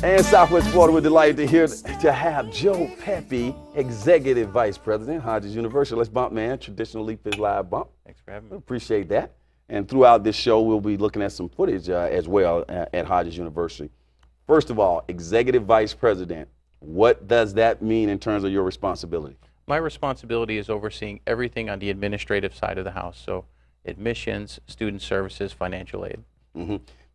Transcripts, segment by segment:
And Southwest Florida, we're delighted to have Joe Pepe, Executive Vice President, Hodges University. Let's bump, man. Traditional Leap is Live bump. Thanks for having me. We appreciate that. And throughout this show, we'll be looking at some footage as well at Hodges University. First of all, Executive Vice President, what does that mean in terms of your responsibility? My responsibility is overseeing everything on the administrative side of the house, so admissions, student services, financial aid.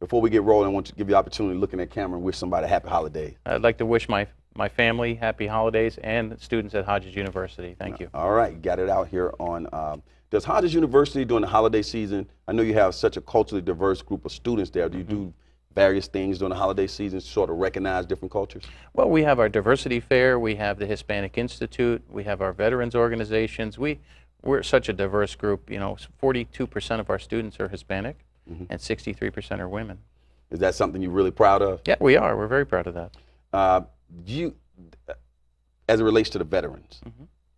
Before we get rolling, I want to give you the opportunity looking at camera and wish somebody a happy holiday. I'd like to wish my family happy holidays and students at Hodges University. Thank you. All right, got it out here on, does Hodges University during the holiday season, I know you have such a culturally diverse group of students there, do you do various things during the holiday season to sort of recognize different cultures? Well, we have our diversity fair, we have the Hispanic Institute, we have our veterans organizations. We're such a diverse group, you know, 42% of our students are Hispanic and 63% are women. Is that something you're really proud of? Yeah, we are. We're very proud of that. As it relates to the veterans,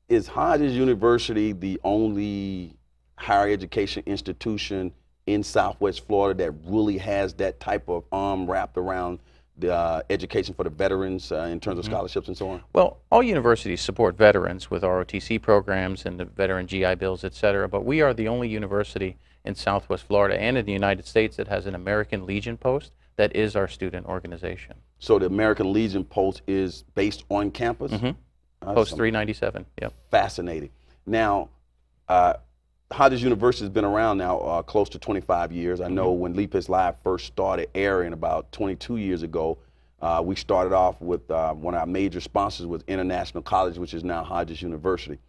is Hodges University the only higher education institution in Southwest Florida that really has that type of arm wrapped around the education for the veterans in terms of scholarships and so on? Well, all universities support veterans with ROTC programs and the veteran GI Bills, et cetera, but we are the only university in Southwest Florida and in the United States that has an American Legion post that is our student organization. So the American Legion post is based on campus? Post 397, yep. Fascinating. Now, Hodges University has been around now close to 25 years. I know when Leap is Live first started airing about 22 years ago, we started off with one of our major sponsors was International College, which is now Hodges University.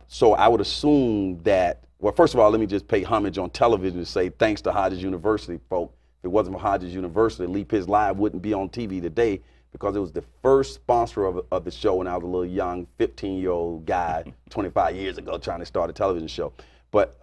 So I would assume that, well, first of all, let me just pay homage on television to say thanks to Hodges University, folks. If it wasn't for Hodges University, Leap is Live wouldn't be on TV today because it was the first sponsor of the show when I was a little young 15-year-old guy 25 years ago trying to start a television show. But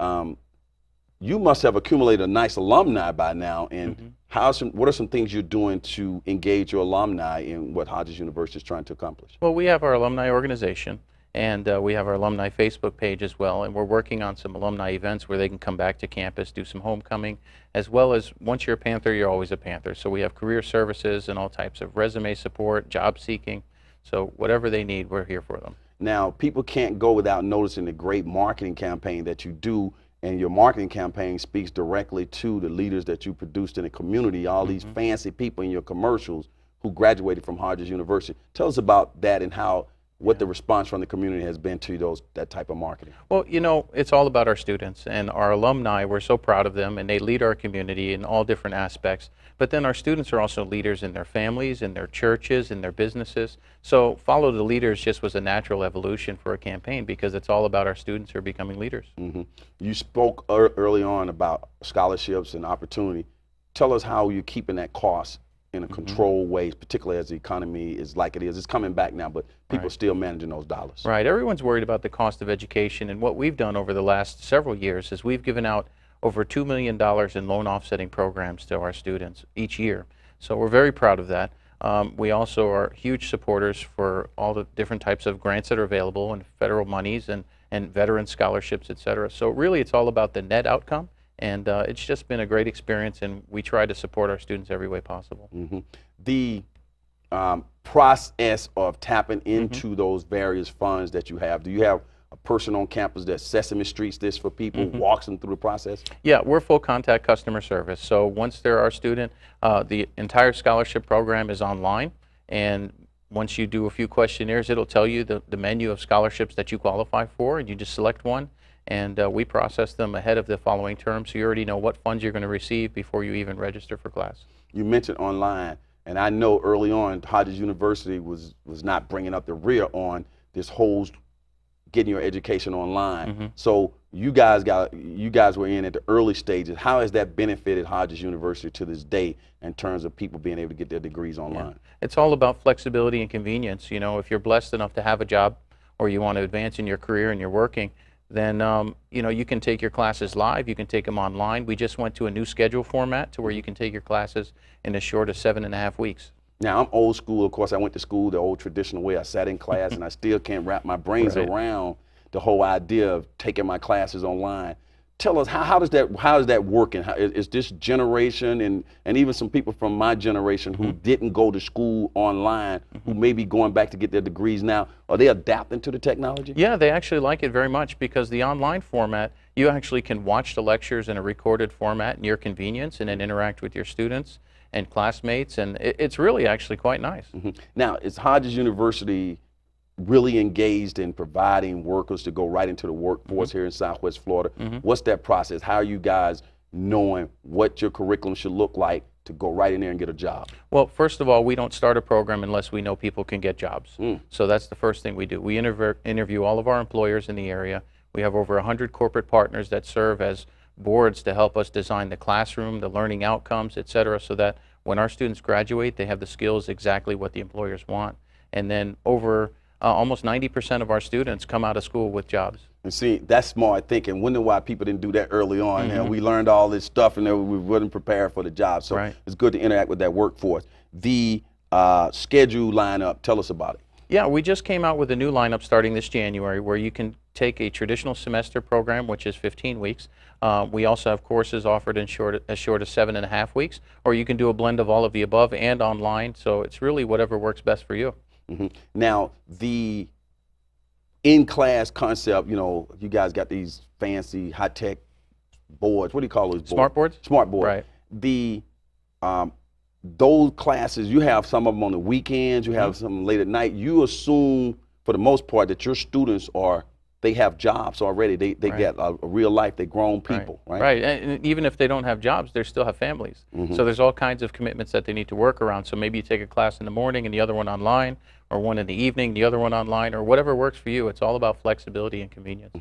you must have accumulated a nice alumni by now, and what are some things you're doing to engage your alumni in what Hodges University is trying to accomplish? Well, we have our alumni organization, and we have our alumni Facebook page as well, and we're working on some alumni events where they can come back to campus, do some homecoming, as well as once you're a Panther, you're always a Panther. So we have career services and all types of resume support, job seeking. So whatever they need, we're here for them. Now, people can't go without noticing the great marketing campaign that you do, and your marketing campaign speaks directly to the leaders that you produced in the community, all these fancy people in your commercials who graduated from Hodges University. Tell us about that and what the response from the community has been to that type of marketing. Well, you know, it's all about our students and our alumni. We're so proud of them, and they lead our community in all different aspects. But then our students are also leaders in their families, in their churches, in their businesses. So Follow the Leaders just was a natural evolution for a campaign because it's all about our students who are becoming leaders. You spoke early on about scholarships and opportunity. Tell us how you're keeping that cost in a controlled way, particularly as the economy is like it is. It's coming back now, but people are still managing those dollars. Right. Everyone's worried about the cost of education, and what we've done over the last several years is we've given out over $2 million in loan offsetting programs to our students each year. So we're very proud of that. We also are huge supporters for all the different types of grants that are available and federal monies and veteran scholarships, et cetera. So really it's all about the net outcome. And it's just been a great experience, and we try to support our students every way possible. The process of tapping into those various funds that you have, do you have a person on campus that Sesame Streets this for people, walks them through the process? Yeah, we're full contact customer service. So once they're our student, the entire scholarship program is online, and once you do a few questionnaires, it'll tell you the menu of scholarships that you qualify for, and you just select one. And we process them ahead of the following term, so you already know what funds you're going to receive before you even register for class. You mentioned online, and I know early on Hodges University was not bringing up the rear on this whole getting your education online. So you guys were in at the early stages. How has that benefited Hodges University to this day in terms of people being able to get their degrees online? It's all about flexibility and convenience. You know, if you're blessed enough to have a job or you want to advance in your career and you're working, then you know, you can take your classes live, you can take them online. We just went to a new schedule format to where you can take your classes in as short as 7.5 weeks. Now, I'm old school. Of course, I went to school the old traditional way. I sat in class, and I still can't wrap my brains around the whole idea of taking my classes online. tell us how is that working? Is this generation and even some people from my generation who didn't go to school online, who may be going back to get their degrees now, are they adapting to the technology? Yeah, they actually like it very much because the online format, you actually can watch the lectures in a recorded format in your convenience and then interact with your students and classmates, and it's really actually quite nice. Now, is Hodges University really engaged in providing workers to go right into the workforce here in Southwest Florida? What's that process? How are you guys knowing what your curriculum should look like to go right in there and get a job? Well, first of all, we don't start a program unless we know people can get jobs. So that's the first thing we do. We interview all of our employers in the area. We have over 100 corporate partners that serve as boards to help us design the classroom, the learning outcomes, et cetera, so that when our students graduate, they have the skills exactly what the employers want. And then over almost 90% of our students come out of school with jobs. And see, that's smart thinking. Wonder why people didn't do that early on. And we learned all this stuff and then we wasn't prepared for the job. So it's good to interact with that workforce. The schedule lineup, tell us about it. Yeah, we just came out with a new lineup starting this January where you can take a traditional semester program, which is 15 weeks. We also have courses offered in as short as 7.5 weeks, or you can do a blend of all of the above and online. So it's really whatever works best for you. Now, the in-class concept, you know, you guys got these fancy high-tech boards. What do you call those boards? Smart boards? Smart boards. Right. The those classes, you have some of them on the weekends, you have some late at night. You assume, for the most part, that your students they have jobs already. They get a real life. They're grown people, right? Right, and even if they don't have jobs, they still have families. So there's all kinds of commitments that they need to work around. So maybe you take a class in the morning and the other one online, or one in the evening, the other one online, or whatever works for you. It's all about flexibility and convenience.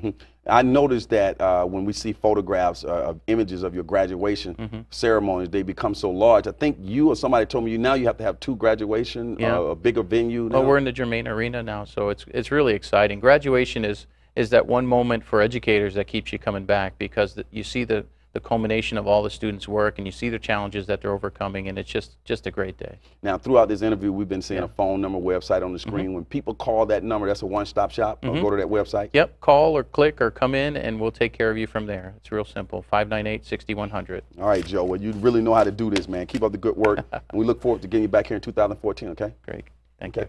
I noticed that when we see photographs of images of your graduation ceremonies, they become so large. I think you or somebody told me now you have to have 2 graduation, a bigger venue now. Oh, we're in the Germain Arena now, so it's really exciting. Graduation is that one moment for educators that keeps you coming back because you see the culmination of all the students' work and you see the challenges that they're overcoming, and it's just a great day. Now, throughout this interview, we've been seeing a phone number, website on the screen. When people call that number, that's a one-stop shop. Go to that website. Yep, call or click or come in and we'll take care of you from there. It's real simple, 598-6100. All right, Joe, well, you really know how to do this, man. Keep up the good work, and we look forward to getting you back here in 2014, okay? Great, thank you.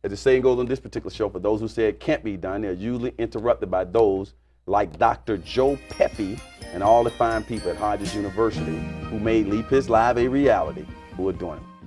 As the saying goes on this particular show, for those who say it can't be done, they're usually interrupted by those like Dr. Joe Pepe and all the fine people at Hodges University who made Leap His Live a reality, who are doing it.